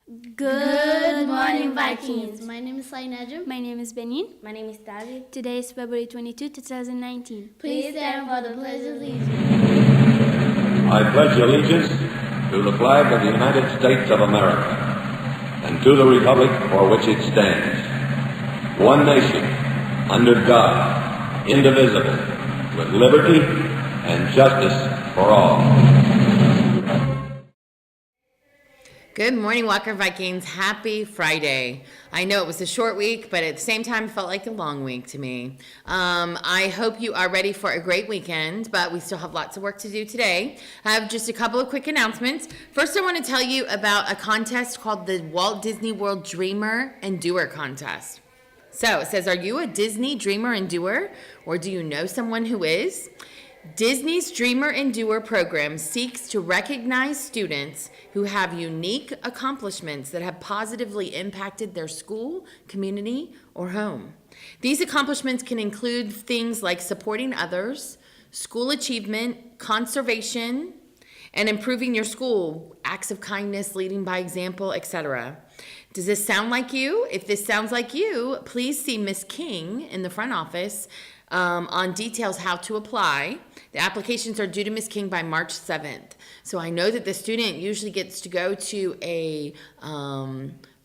Good morning, Vikings. My name is Sai Najam. My name is Benin. My name is David. Today is February 22, 2019. Please stand for the Pledge of Allegiance. I pledge allegiance to the flag of the United States of America and to the republic for which it stands, one nation, under God, indivisible, with liberty and justice for all. Good morning, Walker Vikings. Happy Friday. I know it was a short week, but at the same time, it felt like a long week to me. I hope you are ready for a great weekend, but we still have lots of work to do today. I have just a couple of quick announcements. First, I want to tell you about a contest called the Walt Disney World Dreamer and Doer Contest. So it says, are you a Disney dreamer and doer, or do you know someone who is? Disney's Dreamer and Doer program seeks to recognize students who have unique accomplishments that have positively impacted their school, community, or home. These accomplishments can include things like supporting others, school achievement, conservation, and improving your school, acts of kindness, leading by example, etc. Does this sound like you? If this sounds like you, please see Miss King in the front office on details how to apply. The applications are due to Ms. King by March 7th. So I know that the student usually gets to go to a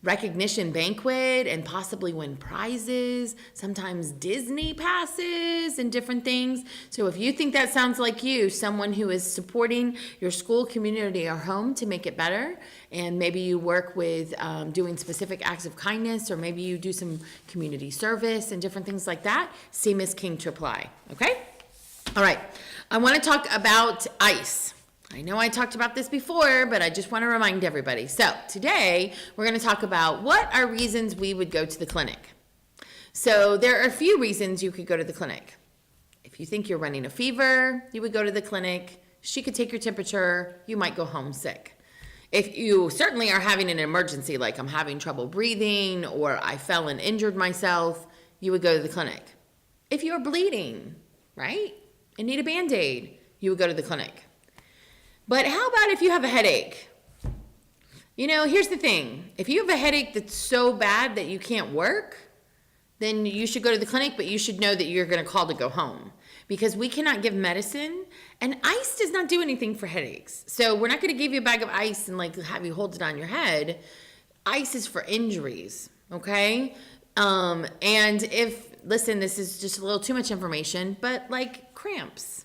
recognition banquet and possibly win prizes, sometimes Disney passes and different things. So if you think that sounds like you, someone who is supporting your school, community, or home to make it better, and maybe you work with doing specific acts of kindness, or maybe you do some community service and different things like that, see Ms. King to apply, okay? All right, I want to talk about ICE. I know I talked about this before, but I just want to remind everybody. So today, we're going to talk about what are reasons we would go to the clinic. So there are a few reasons you could go to the clinic. If you think you're running a fever, you would go to the clinic. She could take your temperature. You might go home sick. If you certainly are having an emergency, like I'm having trouble breathing or I fell and injured myself, you would go to the clinic. If you're bleeding, right, and need a Band-Aid, you would go to the clinic. But how about if you have a headache? You know, here's the thing. If you have a headache that's so bad that you can't work, then you should go to the clinic, but you should know that you're going to call to go home, because we cannot give medicine, and ice does not do anything for headaches. So we're not going to give you a bag of ice and like have you hold it on your head. Ice is for injuries, okay? And listen, this is just a little too much information, but like cramps.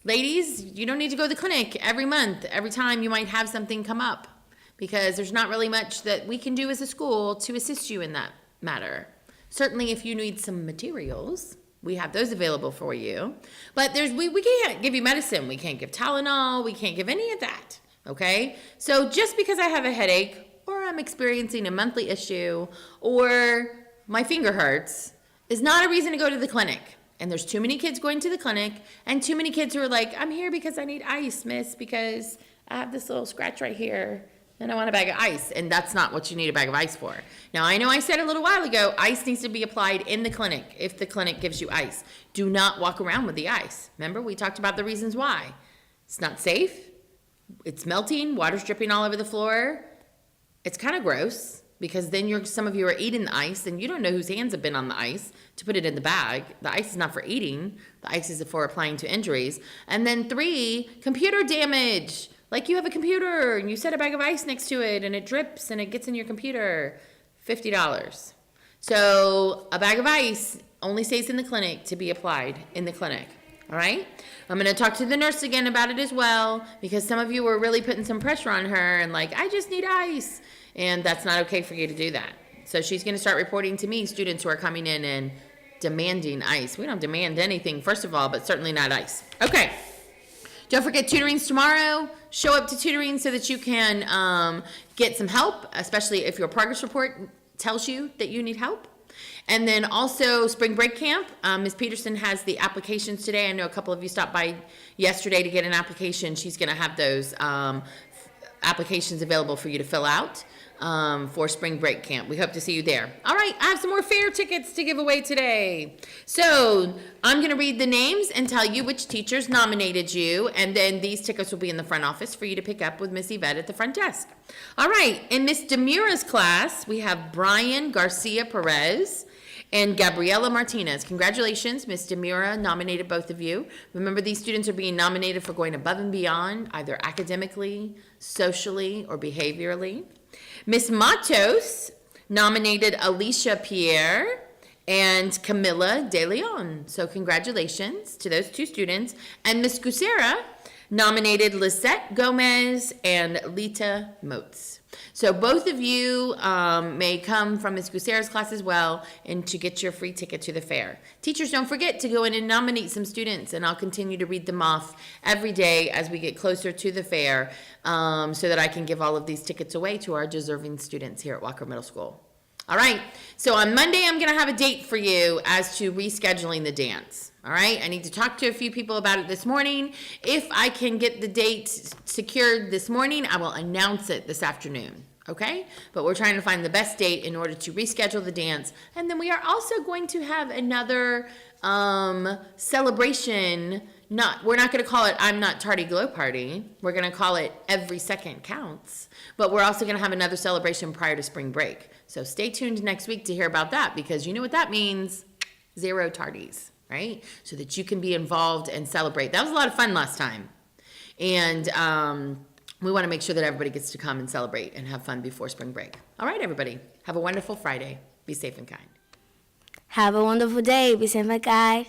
Ladies, you don't need to go to the clinic every month, every time you might have something come up, because there's not really much that we can do as a school to assist you in that matter. Certainly if you need some materials, we have those available for you. But we can't give you medicine. We can't give Tylenol. We can't give any of that, okay? So just because I have a headache, or I'm experiencing a monthly issue, or my finger hurts, is not a reason to go to the clinic. And there's too many kids going to the clinic, and too many kids who are like, I'm here because I need ice, miss, because I have this little scratch right here, and I want a bag of ice. And that's not what you need a bag of ice for. Now, I know I said a little while ago, ice needs to be applied in the clinic if the clinic gives you ice. Do not walk around with the ice. Remember, we talked about the reasons why. It's not safe. It's melting. Water's dripping all over the floor. It's kind of gross, because then some of you are eating the ice, and you don't know whose hands have been on the ice to put it in the bag. The ice is not for eating. The ice is for applying to injuries. And then 3, computer damage. Like you have a computer, and you set a bag of ice next to it, and it drips, and it gets in your computer. $50. So a bag of ice only stays in the clinic to be applied in the clinic. All right? I'm going to talk to the nurse again about it as well, because some of you were really putting some pressure on her and like, I just need ice. And that's not okay for you to do that. So she's going to start reporting to me students who are coming in and demanding ice. We don't demand anything, first of all, but certainly not ice. Okay. Don't forget tutoring's tomorrow. Show up to tutoring so that you can get some help, especially if your progress report tells you that you need help. And then also spring break camp. Ms. Peterson has the applications today. I know a couple of you stopped by yesterday to get an application. She's going to have those applications available for you to fill out. for spring break camp. We hope to see you there. All right, I have some more fair tickets to give away today. So I'm going to read the names and tell you which teachers nominated you, and then these tickets will be in the front office for you to pick up with Miss Yvette at the front desk. All right, in Miss Demira's class, we have Brian Garcia Perez and Gabriela Martinez. Congratulations, Miss Demira nominated both of you. Remember, these students are being nominated for going above and beyond, either academically, socially, or behaviorally. Miss Matos nominated Alicia Pierre and Camilla De Leon. So congratulations to those two students. And Miss Gusera nominated Lisette Gomez and Lita Motes. So both of you may come from Ms. Gusera's class as well, and to get your free ticket to the fair. Teachers, don't forget to go in and nominate some students, and I'll continue to read them off every day as we get closer to the fair, so that I can give all of these tickets away to our deserving students here at Walker Middle School. All right, so on Monday, I'm gonna have a date for you as to rescheduling the dance. All right, I need to talk to a few people about it this morning. If I can get the date secured this morning, I will announce it this afternoon, okay? But we're trying to find the best date in order to reschedule the dance. And then we are also going to have another celebration. We're not gonna call it I'm Not Tardy Glow Party. We're gonna call it Every Second Counts. But we're also gonna have another celebration prior to spring break. So stay tuned next week to hear about that, because you know what that means, 0 tardies. Right? So that you can be involved and celebrate. That was a lot of fun last time. And we want to make sure that everybody gets to come and celebrate and have fun before spring break. All right, everybody. Have a wonderful Friday. Be safe and kind. Have a wonderful day. Be safe and kind.